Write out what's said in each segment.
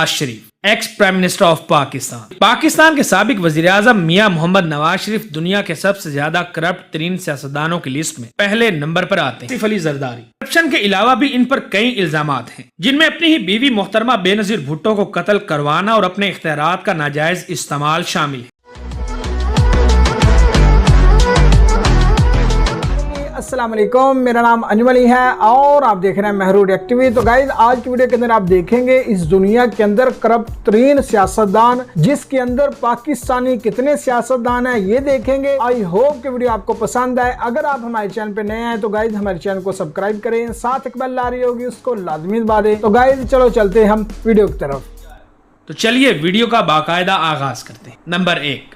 Nawaz Sharif, ex prime minister of Pakistan. Pakistan के साबिक वजीर आजम मियां मोहम्मद नवाज शरीफ दुनिया के सबसे ज्यादा करप्ट तरीन सियासतदानों की लिस्ट में पहले नंबर पर आते हैं। आसिफ अली जरदारी। करप्शन के अलावा भी इन पर कई इल्जामात हैं, जिनमें अपनी ही बीवी मोहतरमा बेनजीर भुट्टो को कत्ल करवाना और अपने इख्तियारात का नाजायज इस्तेमाल शामिल है। अस्सलाम वालेकुम, मेरा नाम अजमल है और आप देख रहे हैं महरू रिएक्ट टीवी। तो गाइज आज की वीडियो के अंदर आप देखेंगे इस दुनिया के अंदर करप्ट तरीन सियासतदान, जिसके अंदर पाकिस्तानी कितने सियासतदान हैं ये देखेंगे। आई होप कि वीडियो आपको पसंद आए। अगर आप हमारे चैनल पे नए हैं तो गाइज हमारे चैनल को सब्सक्राइब करें, साथ एक बेल आ रही होगी उसको लाजमी दबा दें। तो गाइज चलो चलते हैं हम वीडियो की तरफ। तो चलिए वीडियो का बाकायदा आगाज करते हैं। Number 1,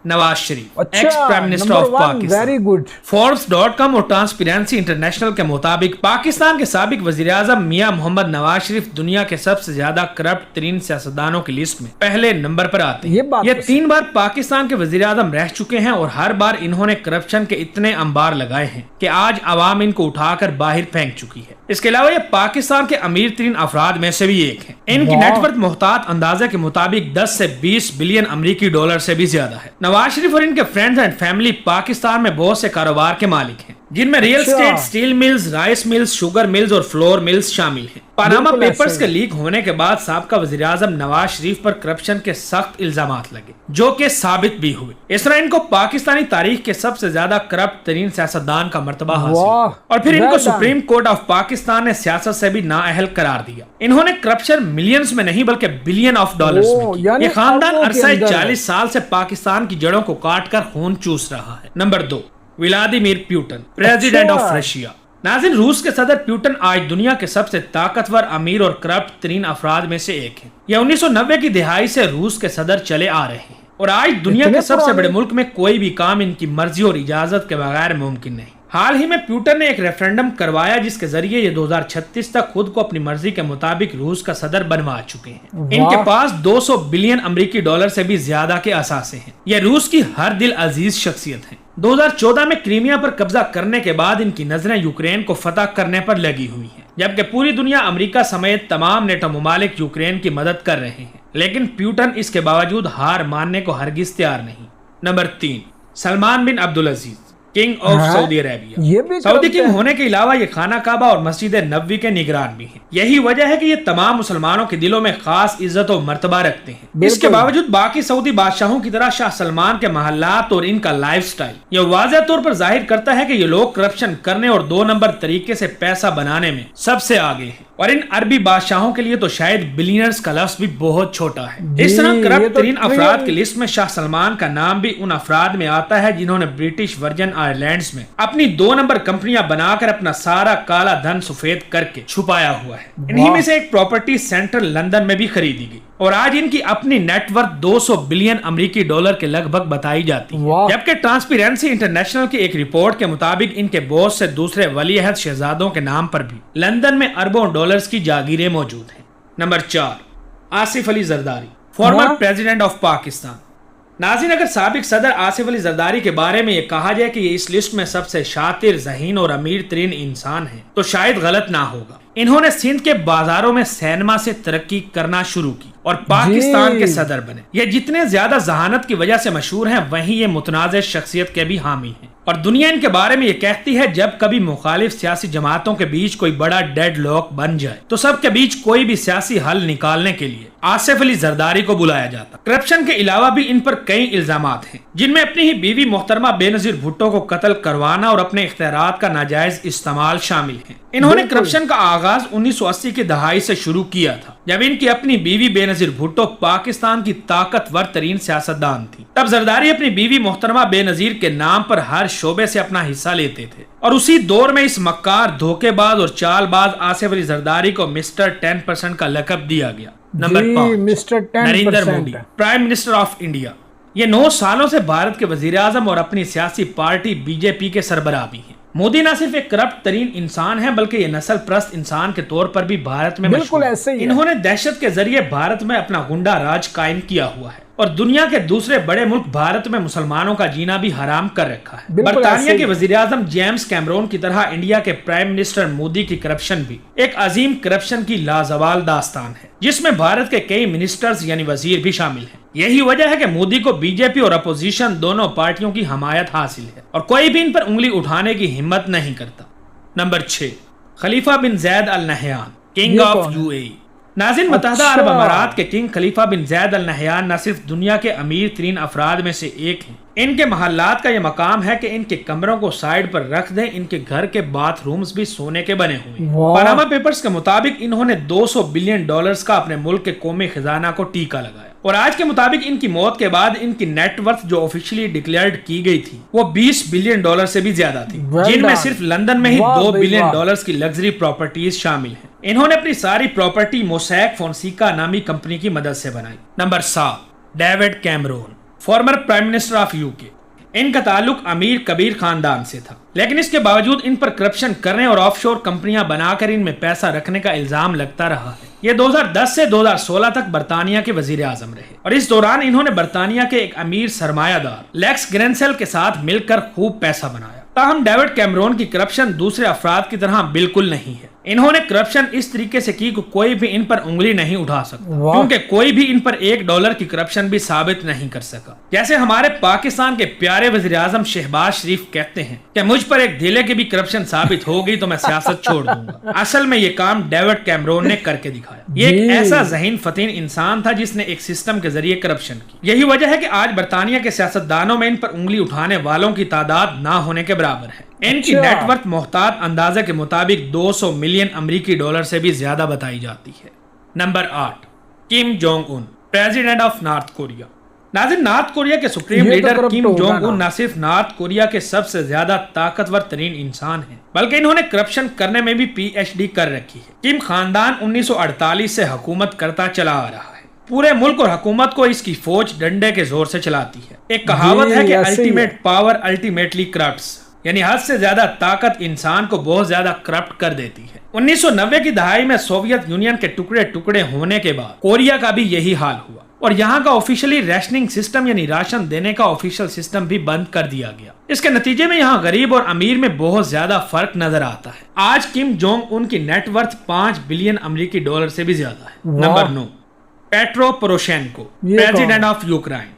Nawaz Sharif, ex prime minister of Pakistan. Very good. Forbes.com और ट्रांसपेरेंसी इंटरनेशनल के मुताबिक पाकिस्तान के साबिक वजीर आजम मियां मोहम्मद नवाज शरीफ दुनिया के सबसे ज्यादा करप्ट तरीन सियासतदानों की लिस्ट में पहले नंबर पर आते हैं। ये 3 बार पाकिस्तान के वजीर आजम रह चुके हैं और हर बार इन्होंने करप्शन के इतने अंबार लगाए हैं कि आज आवाम इनको उठाकर बाहर फेंक चुकी है। इसके अलावा ये पाकिस्तान के अमीर तरीन अफराद में से भी एक हैं। इनकी नेटवर्थ मुहतात अंदाजे के मुताबिक 10 से 20 बिलियन अमरीकी डॉलर से भी ज्यादा है। नवाज शरीफ और इनके फ्रेंड्स एंड फैमिली पाकिस्तान में बहुत से कारोबार के मालिक हैं, जिनमें real estate, steel mills, rice mills, sugar mills और फ्लोर मिल्स शामिल हैं। पनामा पेपर्स के लीक होने के बाद साबका वजीर आजम नवाज शरीफ पर करप्शन के सख्त इल्जामात लगे, जो कि साबित भी हुए। इस तरह इनको पाकिस्तानी तारीख के सबसे ज्यादा करप्ट तरीन सियासतदान का मर्तबा हासिल और फिर इनको सुप्रीम कोर्ट ऑफ पाकिस्तान ने सियासत से भी नाअहल करार दिया। इन्होंने करप्शन मिलियंस में नहीं बल्कि बिलियन ऑफ डॉलर्स में की। ये खानदान अरसा 40 साल से पाकिस्तान की जड़ों को काट कर खून चूस रहा है। Number 2, Vladimir Putin, president of Russia. नाज़रीन, रूस के सदर पुतिन आज दुनिया के सबसे ताकतवर, अमीर और करप्ट तरीन अफराद में से एक है। यह 1990 की दिहाई से रूस के सदर चले आ रहे हैं और आज दुनिया के सबसे बड़े मुल्क में कोई भी काम इनकी मर्जी और इजाजत के बगैर मुमकिन नहीं। हाल ही में पुतिन ने एक रेफरेंडम करवाया जिसके जरिए ये 2036 तक खुद को अपनी मर्जी के मुताबिक रूस का सदर बनवा चुके हैं। इनके पास 200 बिलियन अमरीकी डॉलर से भी ज्यादा के असासे हैं। ये रूस की हर दिल अजीज शख्सियत है। 2014 में क्रीमिया पर कब्जा करने के बाद इनकी नजरें यूक्रेन को फतह करने पर लगी हुई हैं, जबकि पूरी दुनिया अमेरिका समेत तमाम नेटो ममालिक यूक्रेन की मदद कर रहे हैं। लेकिन पुतिन इसके बावजूद हार मानने को हरगिज तैयार नहीं। Number 3, Salman bin Abdul Aziz, king of Saudi Arabia. Saudi king होने के अलावा ये खाना काबा और मस्जिद नबवी के निगरान भी हैं। यही वजह है कि ये तमाम मुसलमानों के दिलों में खास इज्जत और मर्तबा रखते हैं। इसके बावजूद बाकी सऊदी बादशाहों की तरह शाह सलमान के महल्लात और इनका लाइफस्टाइल ये वाज़ेह तौर पर जाहिर करता है कि ये लोग करप्शन करने और 2 नंबर तरीके से पैसा बनाने में सबसे आगे हैं। और इन अरबी बादशाहों के लिए तो शायद बिलियनर्स का लफ्ज भी बहुत छोटा है। इस तरह करप्ट तरीन अफराद की लिस्ट में शाह सलमान का नाम भी उन अफराद में आता है जिन्होंने ब्रिटिश वर्जन आइलैंड्स में अपनी 2 नंबर कंपनियां बनाकर अपना सारा काला धन सफेद करके छुपाया हुआ है। इन्हीं में से एक प्रॉपर्टी सेंट्रल लंदन में भी खरीदी गई और आज इनकी अपनी नेटवर्थ 200 बिलियन अमरीकी डॉलर के लगभग बताई जाती है। जबकि ट्रांसपेरेंसी इंटरनेशनल की एक रिपोर्ट के मुताबिक इनके बहुत से दूसरे वलीअहद शहजादों के नाम पर भी लंदन में अरबों डॉलर्स की जागीरें मौजूद हैं। Number 4, Asif Ali Zardari, former president of Pakistan. नाज़रीन, अगर साबिक सदर आसिफ अली जरदारी के बारे में ये कहा जाए कि ये इस लिस्ट में सबसे शातिर, ज़हीन और अमीर तरीन इंसान है तो शायद गलत ना होगा। इन्होंने सिंध के बाजारों में सिनेमा से तरक्की करना शुरू की और पाकिस्तान के सदर बने। ये जितने ज्यादा जहानत की वजह से मशहूर हैं, वहीं ये मुतनाज़ शख्सियत के भी हामी हैं और दुनिया इनके बारे में ये कहती है जब कभी मुखालिफ सियासी जमातों के बीच कोई बड़ा डेड लॉक बन जाए तो सबके बीच कोई भी सियासी हल निकालने के लिए आसिफ अली जरदारी को बुलाया जाता। करप्शन के अलावा भी इन पर कई इल्जामात हैं, जिनमें अपनी ही बीवी मोहतरमा बेनजीर भुट्टो को कत्ल करवाना और अपने इख्तियारात का नाजायज इस्तेमाल शामिल है। इन्होंने करप्शन का आगाज 1980 की दहाई से शुरू किया था, जब इनकी अपनी बीवी बेनजीर भुट्टो पाकिस्तान की ताकतवर तरीन सियासतदान थी। तब जरदारी अपनी बीवी मोहतरमा बेनजीर के नाम पर हर शोबे से अपना हिस्सा लेते थे और उसी दौर में इस मक्कार, धोखेबाज और चालबाज आसिफ अली जरदारी को मिस्टर 10% का लकब दिया गया। Number 5, Narendra Modi, prime minister of India. ये 9 सालों से भारत के वजीर आजम और अपनी सियासी पार्टी बीजेपी के सरबराह भी हैं। मोदी न सिर्फ एक करप्ट तरीन इंसान है बल्कि ये नस्ल प्रस्त इंसान के तौर पर भी भारत में बिल्कुल ऐसे ही। इन्होंने दहशत के जरिए भारत में अपना गुंडा राज कायम किया हुआ है اور دنیا کے دوسرے بڑے ملک بھارت میں مسلمانوں کا جینا بھی حرام کر رکھا ہے۔ برطانیہ کے وزیر اعظم جیمز کیمرون کی طرح انڈیا کے پرائم منسٹر مودی کی کرپشن بھی ایک عظیم کرپشن کی لازوال داستان ہے، جس میں بھارت کے کئی منسٹرز یعنی وزیر بھی شامل ہیں۔ یہی وجہ ہے کہ مودی کو بی جے پی اور اپوزیشن دونوں پارٹیوں کی حمایت حاصل ہے اور کوئی بھی ان پر انگلی اٹھانے کی ہمت نہیں کرتا۔ نمبر 6، خلیفہ بن زید ال نہیان، کنگ آف یو اے ای۔ ناظرین، متحدہ عرب امارات کے کنگ خلیفہ بن زید ال نہیان نہ صرف دنیا کے امیر ترین افراد میں سے ایک ہیں، ان کے محلات کا یہ مقام ہے کہ ان کے کمروں کو سائیڈ پر رکھ دیں، ان کے گھر کے باتھ رومز بھی سونے کے بنے ہوئے ہیں۔ پاناما پیپرز کے مطابق انہوں نے $200 بلین کا اپنے ملک کے قومی خزانہ کو ٹیکہ لگایا، اور آج کے مطابق ان کی موت کے بعد ان کی نیٹ ورتھ جو آفیشلی ڈکلیئرڈ کی گئی تھی وہ $20 بلین سے بھی زیادہ تھی، جن میں صرف لندن میں ہی $2 بلین کی لگژری پراپرٹیز شامل ہیں۔ انہوں نے اپنی ساری پراپرٹی موسیک فونسیکا نامی کمپنی کی مدد سے بنائی۔ Number 7، David Cameroon, former prime minister of you کے۔ ان کا تعلق امیر کبیر خاندان سے تھا، لیکن اس کے باوجود ان پر کرپشن کرنے اور آف شور کمپنیاں بنا کر ان میں پیسہ رکھنے کا الزام لگتا رہا ہے۔ یہ 2010 سے 2016 تک برطانیہ کے وزیر اعظم رہے، اور اس دوران انہوں نے برطانیہ کے ایک امیر سرمایہ دار لیکس گرینسل کے ساتھ مل کر خوب پیسہ بنایا۔ تاہم ڈیوڈ کیمرون کی کرپشن دوسرے افراد کی طرح بالکل نہیں ہے۔ انہوں نے کرپشن اس طریقے سے کی کہ کوئی بھی ان پر انگلی نہیں اٹھا سکتا، کیونکہ کوئی بھی ان پر $1 کی کرپشن بھی ثابت نہیں کر سکا۔ جیسے ہمارے پاکستان کے پیارے وزیر اعظم شہباز شریف کہتے ہیں کہ مجھ پر ایک دھیلے کی بھی کرپشن ثابت ہو گئی تو میں سیاست چھوڑ دوں گا۔ اصل میں یہ کام ڈیوڈ کیمرون نے کر کے دکھایا۔ یہ ایک ایسا ذہین فتین انسان تھا جس نے ایک سسٹم کے ذریعے کرپشن کی۔ یہی وجہ ہے کہ آج برطانیہ کے سیاستدانوں میں ان پر انگلی اٹھانے والوں کی تعداد نہ ہونے کے برابر ہے۔ ان کی نیٹ ورتھ محتاط اندازے کے مطابق $200 ملین سے بھی زیادہ بتائی جاتی ہے۔ Number 8، Kim Jong Un, president of north Korea. ناظرین، نارتھ کوریا کے supreme leader Kim Jong Un نہ صرف نارتھ کوریا کے سب سے زیادہ طاقتور ترین انسان ہیں، بلکہ انہوں نے کرپشن کرنے میں بھی PhD کر رکھی ہے۔ کم خاندان 1948 سے حکومت کرتا چلا آ رہا ہے۔ پورے ملک اور حکومت کو اس کی فوج ڈنڈے کے زور سے چلاتی ہے۔ ایک کہاوت ہے کہ الٹیمیٹ پاور الٹیمیٹلی کرپٹس، یعنی حد سے زیادہ طاقت انسان کو بہت زیادہ کرپٹ کر دیتی ہے۔ 1990 کی دہائی میں سوویت یونین کے ٹکڑے ٹکڑے ہونے کے بعد کوریا کا بھی یہی حال ہوا، اور یہاں کا آفیشلی ریشننگ سسٹم یعنی راشن دینے کا آفیشل سسٹم بھی بند کر دیا گیا۔ اس کے نتیجے میں یہاں غریب اور امیر میں بہت زیادہ فرق نظر آتا ہے۔ آج کم جونگ ان کی نیٹ ورتھ $5 بلین سے بھی زیادہ ہے۔ Number 9، Petro Poroshenko, president of Ukraine.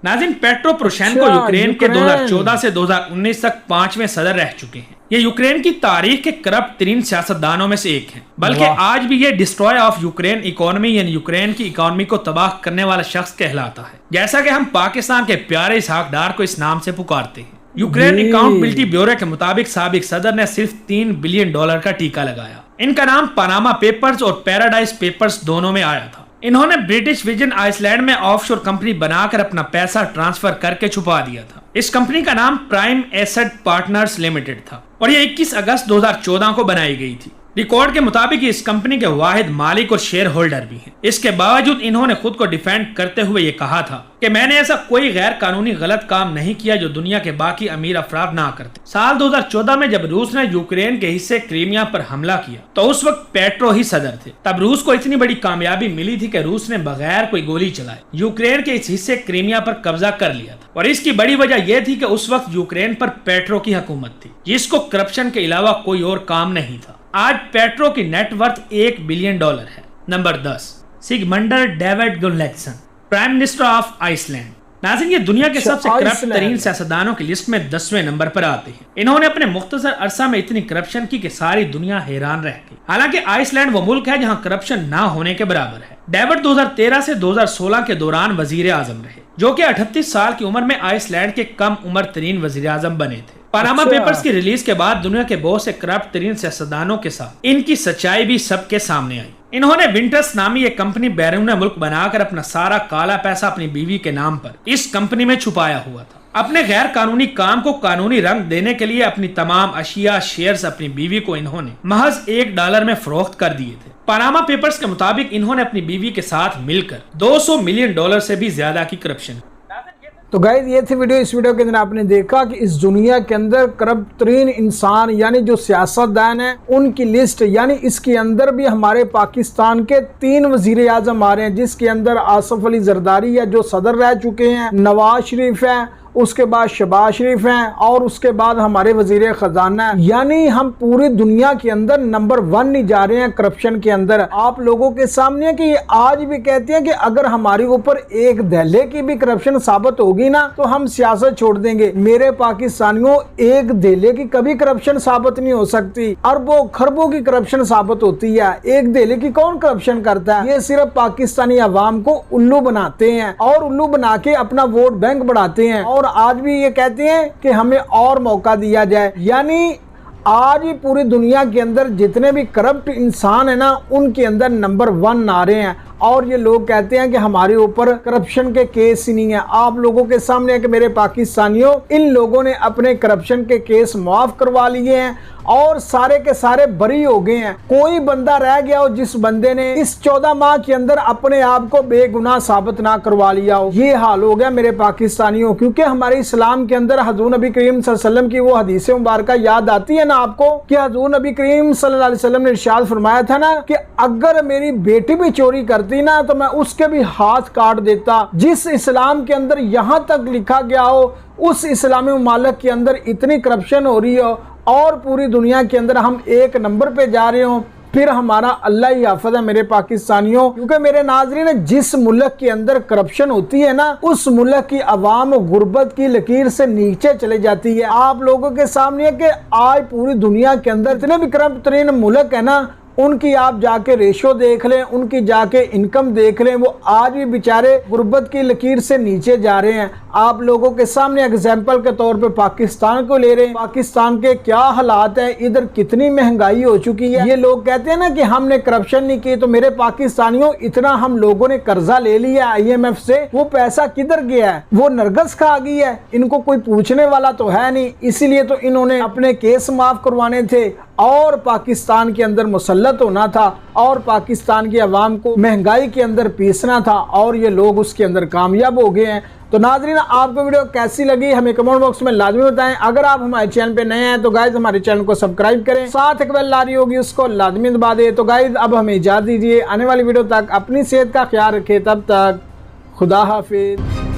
ناظرین، پیٹرو پوروشینکو یوکرین کے 2014 سے 2019 تک 5ویں صدر رہ چکے ہیں۔ یہ یوکرین کی تاریخ کے کرپٹ ترین سیاستدانوں میں سے ایک ہیں، بلکہ آج بھی یہ ڈسٹروائے آف یوکرین اکانومی یعنی یوکرین کی اکانومی کو تباہ کرنے والا شخص کہلاتا ہے، جیسا کہ ہم پاکستان کے پیارے اسحاق ڈار کو اس نام سے پکارتے ہیں۔ یوکرین اکاؤنٹبلٹی بیورو کے مطابق سابق صدر نے صرف $3 بلین کا ٹیکہ لگایا۔ ان کا نام پاناما پیپرز اور پیراڈائز پیپرز دونوں میں آیا تھا۔ انہوں نے برٹش ویژن آئس لینڈ میں آف شور کمپنی بنا کر اپنا پیسہ ٹرانسفر کر کے چھپا دیا تھا۔ اس کمپنی کا نام پرائم ایسٹ پارٹنرز لمیٹڈ تھا، اور یہ 21 اگست 2014 کو بنائی گئی تھی۔ ریکارڈ کے مطابق اس کمپنی کے واحد مالک اور شیئر ہولڈر بھی ہیں۔ اس کے باوجود انہوں نے خود کو ڈیفینڈ کرتے ہوئے یہ کہا تھا کہ میں نے ایسا کوئی غیر قانونی غلط کام نہیں کیا جو دنیا کے باقی امیر افراد نہ کرتے۔ سال 2014 میں جب روس نے یوکرین کے حصے کریمیا پر حملہ کیا تو اس وقت پیٹرو ہی صدر تھے۔ تب روس کو اتنی بڑی کامیابی ملی تھی کہ روس نے بغیر کوئی گولی چلائے یوکرین کے اس حصے کریمیا پر قبضہ کر لیا تھا، اور اس کی بڑی وجہ یہ تھی کہ اس وقت یوکرین پر پیٹرو کی حکومت تھی، جس کو کرپشن کے علاوہ کوئی اور کام نہیں تھا۔ آج پیٹرو کی نیٹ ورتھ $1 بلین ہے۔ Number 10، Sigmundur David Gunnlaugsson, prime minister of Iceland. ناظرین، یہ دنیا کے سب سے کرپٹ ترین سیاستدانوں کی لسٹ میں 10ویں نمبر پر آتے ہیں۔ انہوں نے اپنے مختصر عرصہ میں اتنی کرپشن کی کہ ساری دنیا حیران رہ گئی۔ حالانکہ آئس لینڈ وہ ملک ہے جہاں کرپشن نہ ہونے کے برابر ہے۔ ڈیوڈ 2013 سے 2016 کے دوران وزیر اعظم رہے، جو کہ 38 سال کی عمر میں آئس لینڈ کے کم عمر ترین وزیر اعظم بنے تھے۔ پاناما پیپرز کی ریلیز کے بعد دنیا کے بہت سے کرپٹ ترین سیاستدانوں کے ساتھ ان کی سچائی بھی سب کے سامنے آئی۔ انہوں نے ونٹرس نامی ایک کمپنی بیرون ملک بنا کر اپنا سارا کالا پیسہ اپنی بیوی کے نام پر اس کمپنی میں چھپایا ہوا تھا۔ اپنے غیر قانونی کام کو قانونی رنگ دینے کے لیے اپنی تمام اشیاء شیئرز اپنی بیوی کو انہوں نے محض $1 میں فروخت کر دیے تھے۔ پاناما پیپرز کے مطابق انہوں نے اپنی بیوی کے ساتھ مل کر $200 ملین سے بھی زیادہ کی کرپشن۔ तो गाइस ये थी वीडियो। इस वीडियो के अंदर आपने देखा कि इस दुनिया के अंदर करप्ट तरीन इंसान यानी जो सियासतदान है उनकी लिस्ट, यानी इसके अंदर भी हमारे पाकिस्तान के 3 वजीर आजम आ रहे हैं, जिसके अंदर आसिफ अली जरदारी है जो सदर रह चुके हैं, नवाज शरीफ है, उसके बाद शहबाज शरीफ हैं और उसके बाद हमारे वजीर खजाना है। यानी हम पूरी दुनिया के अंदर नंबर 1 नहीं जा रहे हैं करप्शन के अंदर। आप लोगों के सामने कि आज भी कहते हैं कि अगर हमारे ऊपर एक दहले की भी करप्शन साबित होगी ना तो हम सियासत छोड़ देंगे। मेरे पाकिस्तानियों, एक दहले की कभी करप्शन साबित नहीं हो सकती, अरबों खरबों की करप्शन साबित होती है। एक दहले की कौन करप्शन करता है? ये सिर्फ पाकिस्तानी अवाम को उल्लू बनाते हैं और उल्लू बना के अपना वोट बैंक बढ़ाते हैं और आज भी ये कहते हैं कि हमें और मौका दिया जाए। यानी आज ही पूरी दुनिया के अंदर जितने भी करप्ट इंसान है ना उनके अंदर नंबर 1 आ रहे हैं और ये लोग कहते हैं कि हमारे ऊपर करप्शन के केस ही नहीं है। आप लोगों के सामने है कि मेरे पाकिस्तानियों, इन लोगों ने अपने करप्शन के केस माफ करवा लिए हैं और सारे के सारे बरी हो गए हैं। कोई बंदा रह गया हो जिस बंदे ने इस 14 माह के अंदर अपने आप को बेगुनाह साबित ना करवा लिया हो। ये हाल हो गया मेरे पाकिस्तानियों, क्योंकि हमारे इस्लाम के अंदर हजूर नबी करीम सल्लल्लाहु अलैहि वसल्लम की वो हदीस मुबारक याद आती है ना आपको कि हजूर नबी करीम सल्लल्लाहु अलैहि वसल्लम ने इरशाद फरमाया था ना कि अगर मेरी बेटी भी चोरी करती ना तो मैं उसके भी हाथ काट देता। जिस इस्लाम के अंदर यहाँ तक लिखा गया हो उस इस्लामी मुमालिक के अंदर इतनी करप्शन हो रही हो और पूरी दुनिया के अंदर हम 1 नंबर पे जा रहे हो, फिर हमारा अल्लाह ही हाफ़िज़ है मेरे पाकिस्तानियों। क्योंकि मेरे नाज़रीन, जिस मुल्क के अंदर करप्शन होती है ना उस मुल्क की आवाम गुर्बत की लकीर से नीचे चले जाती है। आप लोगों के सामने है कि आज पूरी दुनिया के अंदर इतने भी करप्ट तरीन मुल्क है ना उनकी आप जाके रेशो देख लें, उनकी जाके इनकम देख लें, वो आज भी बेचारे गुर्बत की लकीर से नीचे जा रहे हैं। आप लोगों के सामने एग्जाम्पल के तौर पे पाकिस्तान को ले रहे हैं। पाकिस्तान के क्या हालात है, इधर कितनी महंगाई हो चुकी है। ये लोग कहते हैं ना कि हमने करप्शन नहीं की, तो मेरे पाकिस्तानियों इतना हम लोगों ने कर्जा ले लिया IMF से, वो पैसा किधर गया है? वो नरगस खा गई है। इनको कोई पूछने वाला तो है नहीं, इसीलिए तो इन्होंने अपने केस माफ करवाने थे और पाकिस्तान के अंदर मुसल्लत होना था और पाकिस्तान की आवाम को महंगाई के अंदर पीसना था और ये लोग उसके अंदर कामयाब हो गए हैं। तो नाज़रीन, आपको वीडियो कैसी लगी हमें कमेंट बॉक्स में लाजमी बताएं। अगर आप हमारे चैनल पे नए हैं तो गाइज हमारे चैनल को सब्सक्राइब करें, साथ एक बेल आ रही होगी उसको लाजमी दबा दें। तो गाइज अब हमें इजाज़त दीजिए, आने वाली वीडियो तक अपनी सेहत का ख्याल रखें। तब तक खुदा हाफिज।